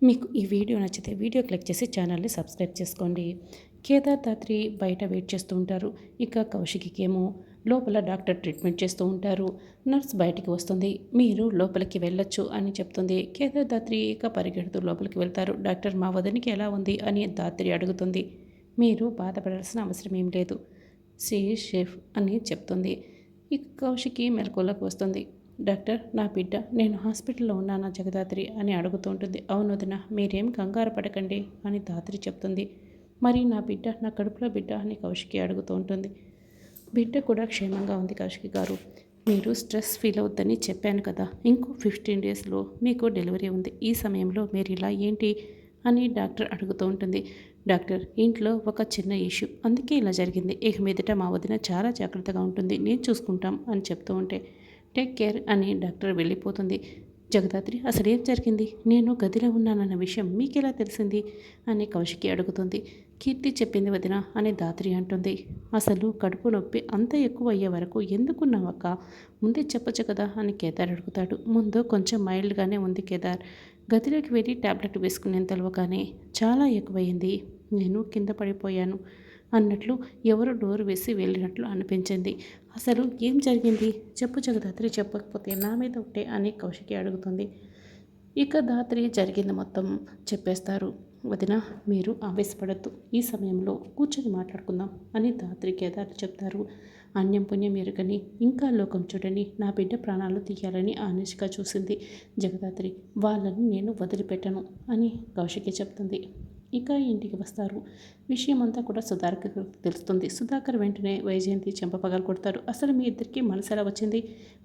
మీకు ఈ వీడియో నచ్చితే వీడియో క్లిక్ చేసి ఛానల్ని సబ్స్క్రైబ్ చేసుకోండి. కేదార్ దాత్రి బయట వెయిట్ చేస్తూ ఉంటారు. ఇక కౌశికి ఏమో లోపల డాక్టర్ ట్రీట్మెంట్ చేస్తూ ఉంటారు. నర్స్ బయటికి వస్తుంది. మీరు లోపలికి వెళ్ళొచ్చు అని చెప్తుంది. కేదార్ దాత్రి ఇక పరిగెడుతూ లోపలికి వెళ్తారు. డాక్టర్ మా వదినికి ఎలా ఉంది అని దాత్రి అడుగుతుంది. మీరు బాధపడాల్సిన అవసరం ఏం లేదు, షీ షెఫ్ అని చెప్తుంది. ఇక కౌశికి మెలకువలోకి వస్తుంది. డాక్టర్, నా బిడ్డ నేను హాస్పిటల్లో ఉన్నానా జగదాత్రి అని అడుగుతూ ఉంటుంది. అవును వదిన, మీరేం కంగారు పడకండి అని దాత్రి చెప్తుంది. మరి నా బిడ్డ, నా కడుపులో బిడ్డ అని కౌశికి అడుగుతూ ఉంటుంది. బిడ్డ కూడా క్షేమంగా ఉంది కౌశికి గారు. మీరు స్ట్రెస్ ఫీల్ అవుద్దని చెప్పాను కదా, ఇంకో 15 డేస్లో మీకు డెలివరీ ఉంది. ఈ సమయంలో మీరు ఇలా ఏంటి అని డాక్టర్ అడుగుతూ ఉంటుంది. డాక్టర్, ఇంట్లో ఒక చిన్న ఇష్యూ, అందుకే ఇలా జరిగింది. ఇక మీదట మా వదిన చాలా జాగ్రత్తగా ఉంటుంది, నేను చూసుకుంటాం అని చెప్తూ ఉంటే టేక్ కేర్ అని డాక్టర్ వెళ్ళిపోతుంది. జగదాత్రి, అసలు ఏం జరిగింది? నేను గదిలో ఉన్నానన్న విషయం మీకెలా తెలిసింది అని కౌశికి అడుగుతుంది. కీర్తి చెప్పింది వదిన అని దాత్రి అంటుంది. అసలు కడుపు నొప్పి అంత ఎక్కువ అయ్యే వరకు ఎందుకున్నావక్క, ముందే చెప్పొచ్చు కదా అని కేదార్ అడుగుతాడు. ముందు కొంచెం మైల్డ్గానే ఉంది కేదార్, గదిలోకి వెళ్ళి టాబ్లెట్ వేసుకునేంతలో కానీ చాలా ఎక్కువయింది, నేను కింద పడిపోయాను అన్నట్లు ఎవరు డోర్ వేసి వెళ్ళినట్లు అనిపించింది. అసలు ఏం జరిగింది చెప్పు జగదాత్రి, చెప్పకపోతే నా మీద ఒకటే అని కౌశికి అడుగుతుంది. ఇక దాత్రి జరిగింది మొత్తం చెప్పేస్తారు. వదిన, మీరు ఆవేశపడద్దు, ఈ సమయంలో కూర్చొని మాట్లాడుకుందాం అని దాత్రి కేదార్ చెప్తారు. అన్యం పుణ్యం ఎరుగని ఇంకా లోకం చూడని నా బిడ్డ ప్రాణాలు తీయాలని అనుష్క చూసింది జగదాత్రి, వాళ్ళని నేను వదిలిపెట్టను అని కౌశికి చెప్తుంది. ఇక ఇంటికి వస్తారు. విషయం అంతా కూడా సుధాకర్ తెలుస్తుంది. సుధాకర్ వెంటనే వైజయంతి చెంప కొడతారు. అసలు మీ ఇద్దరికి మనసు ఎలా వచ్చింది?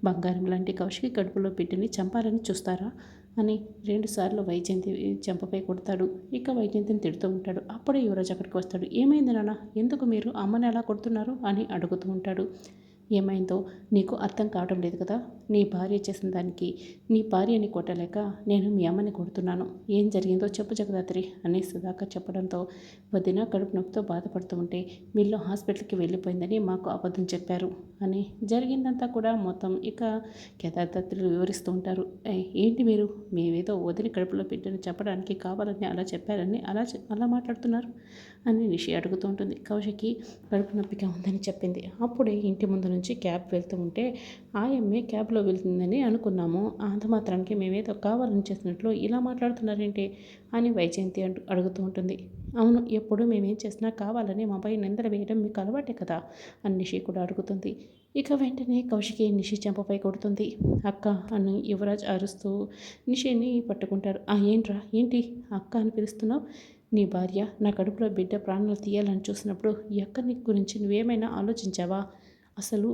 బంగారం లాంటి కౌశికి కడుపులో బిడ్డని చంపాలని చూస్తారా అని 2 సార్లు వైజయంతి చెంపపై కొడతాడు. ఇక వైజయంతిని తిడుతూ ఉంటాడు. అప్పుడే యువరాజ్ అక్కడికి వస్తాడు. ఏమైంది నాన్న, ఎందుకు మీరు అమ్మని అలా కొడుతున్నారు అని అడుగుతూ ఉంటాడు. ఏమైందో నీకు అర్థం కావడం లేదు కదా, నీ భార్య చేసిన దానికి నీ భార్యని కొట్టలేక నేను మీ అమ్మని కొడుతున్నాను, ఏం జరిగిందో చెప్పు జగదాత్రి అని సుధాకర్ చెప్పడంతో, వదిన కడుపు నొప్పితో బాధపడుతూ ఉంటే వీళ్ళు హాస్పిటల్కి వెళ్ళిపోయిందని మాకు అబద్ధం చెప్పారు అని జరిగిందంతా కూడా మొత్తం ఇక కేదార్దత్తులు వివరిస్తూ ఉంటారు. ఏంటి మీరు, మేమేదో వదిన కడుపులో బిడ్డని చెప్పడానికి కావాలని అలా చెప్పారని అలా మాట్లాడుతున్నారు అని నిషి అడుగుతూ ఉంటుంది. కౌశికి కడుపు నొప్పిగా ఉందని చెప్పింది. అప్పుడే ఇంటి ముందు నుంచి క్యాబ్ వెళ్తూ ఉంటే ఆయమ్మే క్యాబ్లో వెళ్తుందని అనుకున్నాము, అంత మాత్రానికి మేమేదో కావాలని చేసినట్లు ఇలా మాట్లాడుతున్నారేంటి అని వైజయంతి అడుగుతూ ఉంటుంది. అవును, ఎప్పుడు మేమేం చేసినా కావాలని మా పై నిందలు వేయడం మీకు అలవాటే కదా అని నిషి కూడా అడుగుతుంది. ఇక వెంటనే కౌశికి నిషి చెంపపై కొడుతుంది. అక్క అని యువరాజ్ అరుస్తూ నిషిని పట్టుకుంటారు. ఏంట్రా, ఏంటి అక్క అని పిలుస్తున్నావు? నీ భార్య నా కడుపులో బిడ్డ ప్రాణాలు తీయాలని చూసినప్పుడు ఈ అక్కని గురించి నువ్వేమైనా ఆలోచించావా? అసలు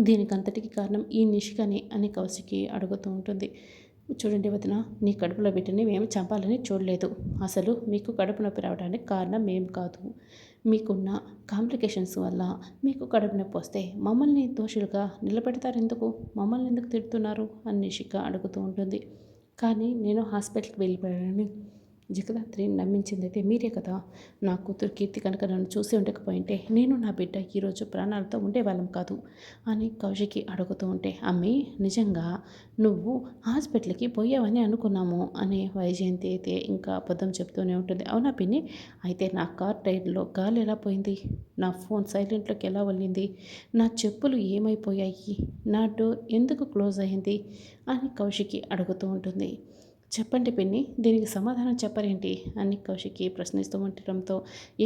దీనికంతటికి కారణం ఈ నిషికనే అని కౌశికి అడుగుతూ ఉంటుంది. చూడండి వదిన, నీ కడుపులో బిడ్డని మేము చంపాలని చూడలేదు. అసలు మీకు కడుపు నొప్పి రావడానికి కారణం మేము కాదు, మీకున్న కాంప్లికేషన్స్ వల్ల మీకు కడుపు నొప్పి వస్తే మమ్మల్ని దోషులుగా నిలబెడతారెందుకు, మమ్మల్ని ఎందుకు తిడుతున్నారు అని నిషిక అడుగుతూ ఉంటుంది. కానీ నేను హాస్పిటల్కి వెళ్ళిపోయానని జగదాత్రిని నమ్మించిందైతే మీరే కదా. నా కూతురు కీర్తి కనుక నన్ను చూసి ఉండకపోయింటే నేను నా బిడ్డ ఈరోజు ప్రాణాలతో ఉండేవాళ్ళం కాదు అని కౌశికి అడుగుతూ ఉంటే, అమ్మి నిజంగా నువ్వు హాస్పిటల్కి పోయావని అనుకున్నాము అని వైజయంతి అయితే ఇంకా అబద్ధం చెప్తూనే ఉంటుంది. అవునా పిన్ని, అయితే నా కార్ టైర్లో గాలి ఎలా పోయింది, నా ఫోన్ సైలెంట్లోకి ఎలా వెళ్ళింది, నా చెప్పులు ఏమైపోయాయి, నా డోర్ ఎందుకు క్లోజ్ అయింది అని కౌశికి అడుగుతూ ఉంటుంది. చెప్పండి పిన్ని, దీనికి సమాధానం చెప్పరేంటి అని కౌశికి ప్రశ్నిస్తూ ఉండటంతో,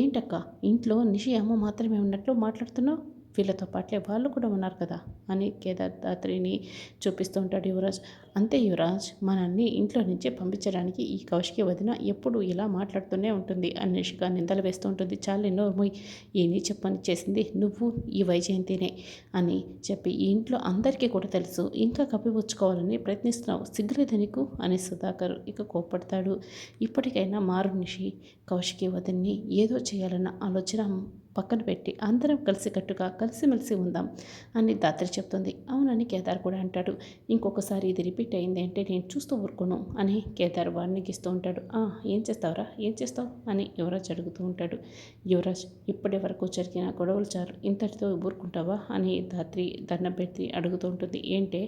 ఏంటక్క ఇంట్లో నిషి అమ్మ మాత్రమే ఉన్నట్లు మాట్లాడుతున్నావు, వీళ్ళతో పాటే వాళ్ళు కూడా ఉన్నారు కదా అని కేదార్దాత్రిని చూపిస్తూ ఉంటాడు యువరాజ్. అంతే యువరాజ్, మనల్ని ఇంట్లో నుంచే పంపించడానికి ఈ కౌశికి వదిన ఎప్పుడు ఇలా మాట్లాడుతూనే ఉంటుంది అని నిషిక నిందలు వేస్తూ ఉంటుంది. చాలు నోర్మోయ్, ఈ నీచ పని చేసింది నువ్వు ఈ వైజయంతినే అని చెప్పి ఈ ఇంట్లో అందరికీ కూడా తెలుసు, ఇంకా కప్పిపుచ్చుకోవాలని ప్రయత్నిస్తున్నావు, సిగ్గులేదు నీకు అని సుధాకర్ ఇక కోప్పడతాడు. ఇప్పటికైనా మారు నిషి, కౌశికి వదిన్ని ఏదో చేయాలన్న ఆలోచన పక్కన పెట్టి అందరం కలిసికట్టుగా కలిసిమెలిసి ఉందాం అని దాత్రి చెప్తుంది. అవునని కేదార్ కూడా అంటాడు. ఇంకొకసారి ఇది రిపీట్ అయింది అంటే నేను చూస్తూ ఊరుకోను అని కేదార్ వార్నింగ్ ఇస్తూ ఉంటాడు. ఏం చేస్తావురా, ఏం చేస్తావు అని యువరాజ్ అడుగుతూ ఉంటాడు. యువరాజ్, ఇప్పటి వరకు జరిగిన గొడవలు చాలు, ఇంతటితో ఊరుకుంటావా అని దాత్రి దండం పెట్టి అడుగుతూ ఉంటుంది. ఏంటే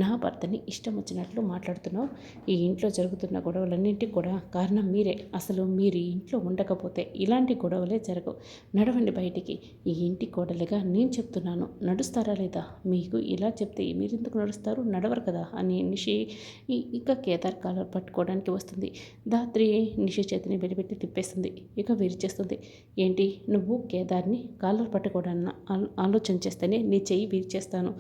నా భర్తని ఇష్టం వచ్చినట్లు మాట్లాడుతున్నావు? ఈ ఇంట్లో జరుగుతున్న గొడవలన్నింటికి కూడా కారణం మీరే. అసలు మీరు ఈ ఇంట్లో ఉండకపోతే ఇలాంటి గొడవలే జరగవు. నడవండి బయటికి. ఈ ఇంటి కోడలిగా నేను చెప్తున్నాను, నడుస్తారా లేదా? మీకు ఇలా చెప్తే మీరెందుకు నడుస్తారు? నడవరు కదా అని నిషి ఇక కేదార్ కాలర్ పట్టుకోవడానికి వస్తుంది. దాత్రి నిషి చేతిని వెలిపెట్టి తిప్పేస్తుంది. ఇక విరిచేస్తుంది. ఏంటి, నువ్వు కేదార్ని కాలర్ పట్టుకోవడాన్న ఆలోచన చేస్తేనే నీ చెయ్యి విరిచేస్తాను.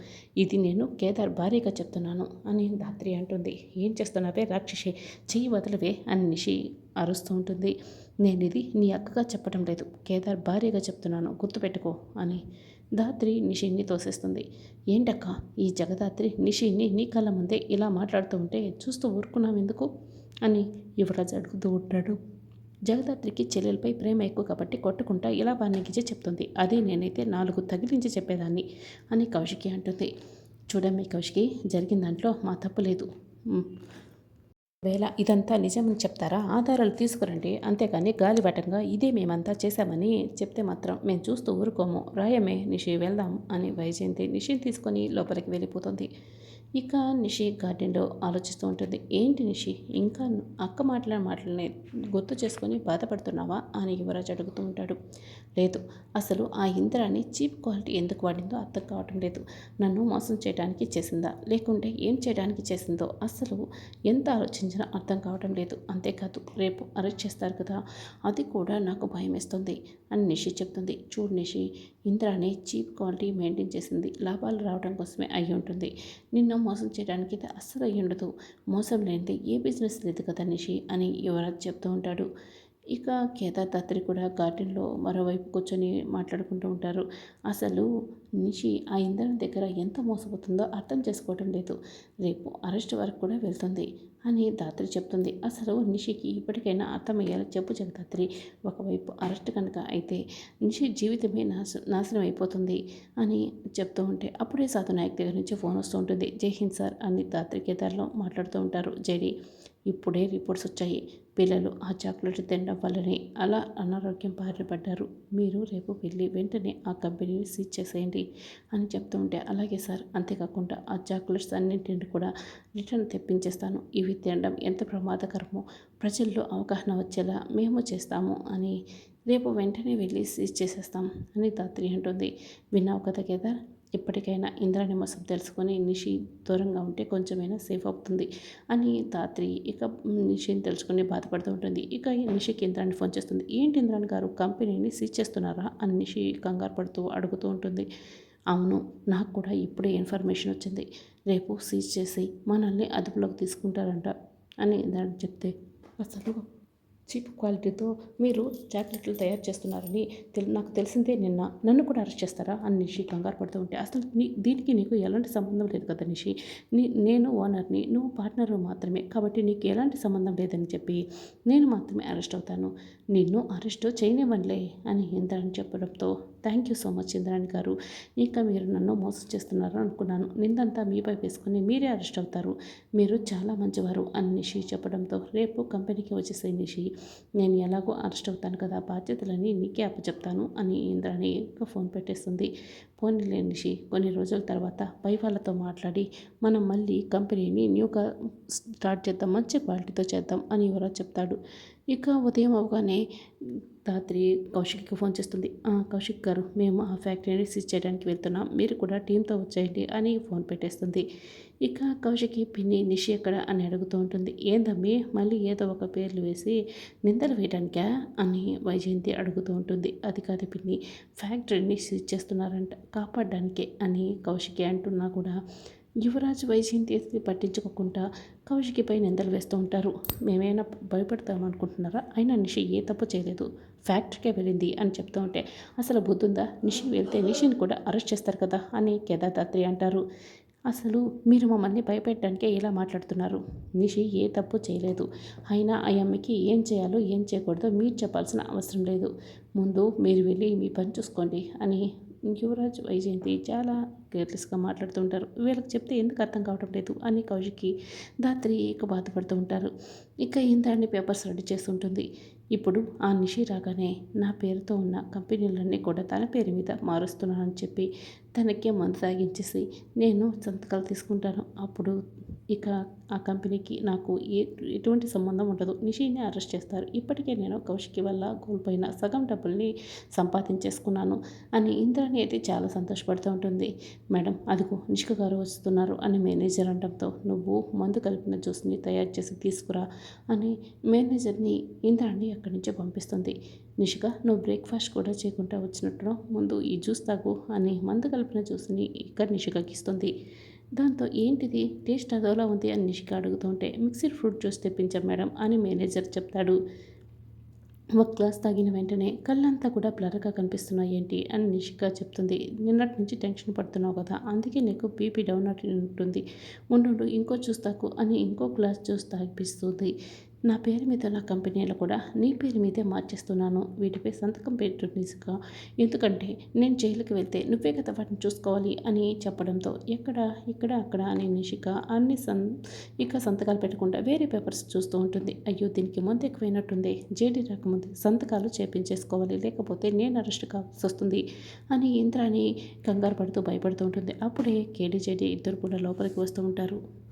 ఇది నేను కేదార్ భార్యగా చెప్తున్నాను అని దాత్రి అంటుంది. ఏం చేస్తున్నావే రాక్షసి, చెయ్యి వదలవే అని నిషి అరుస్తూ ఉంటుంది. నేను ఇది నీ అక్కగా చెప్పడం లేదు, కేదార్ భార్యగా చెప్తున్నాను, గుర్తుపెట్టుకో అని దాత్రి నిషిని తోసేస్తుంది. ఏంటక్క, ఈ జగదాత్రి నిషిని నీ కళ్ళ ముందే ఇలా మాట్లాడుతూ ఉంటే చూస్తూ ఊరుకున్నావెందుకు అని యువరాజ్ అడుగుతూ ఉంటాడు. జగదాత్రికి చెల్లెలపై ప్రేమ ఎక్కువ కాబట్టి కొట్టుకుంటా ఇలా బాణికించి చెప్తుంది. అదే నేనైతే 4 తగిలించి చెప్పేదాన్ని అని కౌశికి అంటుంది. చూడమ్మి కౌశికి, జరిగిన దాంట్లో మా తప్పు లేదు. వేళ ఇదంతా నిజమని చెప్తారా? ఆధారాలు తీసుకురండి, అంతేకాని గాలిబటంగా ఇదే మేమంతా చేశామని చెప్తే మాత్రం మేము చూస్తూ ఊరుకోము. రాయమే నిషి, వెళ్దాం అని వైజయంతి నిషిని తీసుకొని లోపలికి వెళ్ళిపోతుంది. ఇక నిషి గార్డెన్లో ఆలోచిస్తూ ఉంటుంది. ఏంటి నిషి, ఇంకా అక్క మాట్లాడిన మాటలని గుర్తు చేసుకొని బాధపడుతున్నావా అని యువరాజ్ అడుగుతూ ఉంటాడు. లేదు, అసలు ఆ ఇంద్రాన్ని చీప్ క్వాలిటీ ఎందుకు వాడిందో అర్థం కావటం లేదు. నన్ను మోసం చేయడానికి చేసిందా, లేకుంటే ఏం చేయడానికి చేసిందో అసలు ఎంత ఆలోచించినా అర్థం కావటం లేదు. అంతేకాదు రేపు అరెస్ట్ చేస్తారు కదా, అది కూడా నాకు భయం వేస్తుంది అని నిషి చెప్తుంది. చూడు Nishi, Indrani cheap quality maintain చేసింది లాభాలు రావడం కోసమే అయి ఉంటుంది. నిన్ను మోసం చేయడానికి ఇది అస్సలు అయ్యి ఉండదు. మోసం లేనిదే ఏ బిజినెస్ లేదు కదా నిషి అని యువరాజ్ చెప్తూ ఉంటాడు. ఇక కేదార్ దాత్రి కూడా గార్డెన్లో మరోవైపు కూర్చొని మాట్లాడుకుంటూ ఉంటారు. అసలు నిషి ఆ ఇంద్రని దగ్గర ఎంత మోసపోతుందో అర్థం చేసుకోవటం లేదు. రేపు అరెస్ట్ వరకు కూడా వెళ్తుంది అని దాత్రి చెప్తుంది. అసలు నిషికి ఇప్పటికైనా అర్థమయ్యేలా చెప్పు జగదాత్రి. ఒకవైపు అరెస్ట్ కనుక అయితే నిషి జీవితమే నాశనం అయిపోతుంది అని చెప్తూ ఉంటే అప్పుడే సాధు నాయక్ దగ్గర నుంచి ఫోన్ వస్తూ ఉంటుంది. జై హింద్ సార్ అని దాత్రి కేదార్లో మాట్లాడుతూ ఉంటారు. జైడి, ఇప్పుడే రిపోర్ట్స్ వచ్చాయి. పిల్లలు ఆ చాక్లెట్ తినడం వల్లనే అలా అనారోగ్యం బారిన పడ్డారు. మీరు రేపు వెళ్ళి వెంటనే ఆ కంపెనీని సీజ్ చేసేయండి అని చెప్తూ ఉంటే అలాగే సార్, అంతేకాకుండా ఆ చాక్లెట్స్ అన్నింటిని కూడా రిటర్న్ తెప్పించేస్తాను. ఇవి తినడం ఎంత ప్రమాదకరమో ప్రజల్లో అవగాహన వచ్చేలా మేము చేస్తాము అని రేపు వెంటనే వెళ్ళి సీజ్ చేసేస్తాం అని దాత్రి అంటుంది. విన్నావు కదా కేదార్, ఇప్పటికైనా ఇంద్రాణి మోసం తెలుసుకొని నిషి దూరంగా ఉంటే కొంచెమైనా సేఫ్ అవుతుంది అని దాత్రి ఇక నిషిని తెలుసుకొని బాధపడుతూ ఉంటుంది. ఇక నిషికి ఇంద్రాణి ఫోన్ చేస్తుంది. ఏంటి ఇంద్రాణి గారు, కంపెనీని సీజ్ చేస్తున్నారా అని నిషి కంగారు పడుతూ అడుగుతూ ఉంటుంది. అవును, నాకు కూడా ఇప్పుడే ఇన్ఫర్మేషన్ వచ్చింది. రేపు సీజ్ చేసి మనల్ని అదుపులోకి తీసుకుంటారంట అని ఇంద్రాణి చెప్తే, అసలు చీప్ క్వాలిటీతో మీరు చాక్లెట్లు తయారు చేస్తున్నారని నాకు తెలిసిందే నిన్న. నన్ను కూడా అరెస్ట్ చేస్తారా అని నిషి కంగారు పడుతూ ఉంటే, అసలు దీనికి నీకు ఎలాంటి సంబంధం లేదు కదా నిషి. నేను ఓనర్ని, నువ్వు పార్ట్నర్ మాత్రమే, కాబట్టి నీకు ఎలాంటి సంబంధం లేదని చెప్పి నేను మాత్రమే అరెస్ట్ అవుతాను. నిన్ను అరెస్ట్ చేయనివ్వనులే అని ఇంద్రాణి చెప్పడంతో, thank you so much Indrani గారు. ఇంకా మీరు నన్ను మోసం చేస్తున్నారు అనుకున్నాను. నిందంతా మీపై వేసుకొని మీరే అరెస్ట్ అవుతారు. మీరు చాలా మంచివారు అని నిషి చెప్పడంతో, రేపు కంపెనీకి వచ్చేసే నిషి, నేను ఎలాగో అరెస్ట్ అవుతాను కదా, బాధ్యతలని నీకే అప్పచెప్తాను అని ఇంద్రాణి ఫోన్ పెట్టేస్తుంది. పోనీలే నిషి, కొన్ని రోజుల తర్వాత పై వాళ్ళతో మాట్లాడి మనం మళ్ళీ కంపెనీని న్యూగా స్టార్ట్ చేద్దాం, మంచి క్వాలిటీతో చేద్దాం అని యువరాజ్ చెప్తాడు. ఇక ఉదయం అవగానే రాత్రి కౌశిక్కి ఫోన్ చేస్తుంది. కౌశిక్ గారు, మేము ఆ ఫ్యాక్టరీని సీజ్ చేయడానికి వెళ్తున్నాం, మీరు కూడా టీంతో వచ్చేయండి అని ఫోన్ పెట్టేస్తుంది. ఇక కౌశికి పిన్ని నిషి ఎక్కడ అని అడుగుతూ ఉంటుంది. ఏందమ్మి మళ్ళీ ఏదో ఒక పేర్లు వేసి నిందలు వేయడానికా అని వైజయంతి అడుగుతూ ఉంటుంది. అది కాదు పిన్ని, ఫ్యాక్టరీని సీజ్ చేస్తున్నారంట, కాపాడడానికే అని కౌశికి అంటున్నా కూడా యువరాజ్ వైజయంతి పట్టించుకోకుండా కౌశికిపై నిందలు వేస్తూ ఉంటారు. మేమైనా భయపడతామనుకుంటున్నారా? అయినా నిషి ఏ తప్పు చేయలేదు, ఫ్యాక్టరీకే వెళ్ళింది అని చెప్తూ ఉంటే, అసలు బుద్ధుందా, నిషి వెళ్తే నిషిని కూడా అరెస్ట్ చేస్తారు కదా అని కేదార్ దాత్రి అంటారు. అసలు మీరు మమ్మల్ని భయపెట్టడానికే ఇలా మాట్లాడుతున్నారు. నిషి ఏ తప్పు చేయలేదు. అయినా ఆ అమ్మకి ఏం చేయాలో ఏం చేయకూడదో మీరు చెప్పాల్సిన అవసరం లేదు. ముందు మీరు వెళ్ళి మీ పని చూసుకోండి అని యువరాజ్ వైజయంతి చాలా కేర్లెస్గా మాట్లాడుతూ ఉంటారు. వీళ్ళకి చెప్తే ఎందుకు అర్థం కావటం లేదు అని కౌశికి ధాత్రి ఇక బాధపడుతూ ఉంటారు. ఇక ఇంద్రాణి పేపర్స్ రెడీ చేస్తుంటుంది. ఇప్పుడు ఆ నిషి రాగానే నా పేరుతో ఉన్న కంపెనీలన్నీ కూడా తన పేరు మీద మారుస్తున్నానని చెప్పి తనకే మందు తాగించేసి నేను సంతకాలు తీసుకుంటాను. అప్పుడు ఇక ఆ కంపెనీకి నాకు ఎటువంటి సంబంధం ఉండదు. నిషిని అరెస్ట్ చేస్తారు. ఇప్పటికే నేను కౌశికి వల్ల కోల్పోయిన సగం డబ్బుల్ని సంపాదించేసుకున్నాను అని ఇంద్రాణి అయితే చాలా సంతోషపడుతూ ఉంటుంది. మేడం అదిగో నిష్క గారు వస్తున్నారు అని మేనేజర్ అనడంతో నువ్వు మందు కలిపిన జ్యూస్ని తయారు చేసి తీసుకురా అని మేనేజర్ని ఇంద్రాణి అక్కడి నుంచే పంపిస్తుంది. నిషిక నువ్వు బ్రేక్ఫాస్ట్ కూడా చేయకుండా వచ్చినట్టు ముందు ఈ జ్యూస్ తాగు అని మందు కలిపిన జ్యూస్ని ఇక నిషికకి ఇస్తుంది. దాంతో ఏంటిది టేస్ట్ అదోలా ఉంది అని నిషిక అడుగుతుంటే మిక్స్డ్ ఫ్రూట్ జ్యూస్ తెప్పించాం మేడం అని మేనేజర్ చెప్తాడు. ఒక గ్లాస్ తాగిన వెంటనే కళ్ళంతా కూడా బ్లర్గా కనిపిస్తున్నాయి ఏంటి అని నిషిక చెప్తుంది. నిన్నటి నుంచి టెన్షన్ పడుతున్నావు కదా అందుకే నీకు బీపీ డౌన్ అట్లా ఉంటుంది. ఉండు ఇంకో జ్యూస్ తాగు అని ఇంకో గ్లాస్ జ్యూస్ తాగిపిస్తుంది. నా పేరు మీద నా కంపెనీలో కూడా నీ పేరు మీదే మార్చేస్తున్నాను. వీటిపై సంతకం పెట్టు నిషిక. ఎందుకంటే నేను జైలుకి వెళ్తే నువ్వే కదా వాటిని చూసుకోవాలి అని చెప్పడంతో ఎక్కడ ఇక్కడ అక్కడ అని నిషిక అన్ని ఇక సంతకాలు పెట్టకుండా వేరే పేపర్స్ చూస్తూ ఉంటుంది. అయ్యో దీనికి ముందు ఎక్కువైనట్టుంది. జైలు రాకముందు సంతకాలు చేపించేసుకోవాలి లేకపోతే నేను అరెస్ట్ కావాల్సి వస్తుంది అని ఇంద్రాని కంగారు పడుతూ భయపడుతూ ఉంటుంది. అప్పుడే కేడీజేడి ఇద్దరు కూడా లోపలికి వస్తూ ఉంటారు.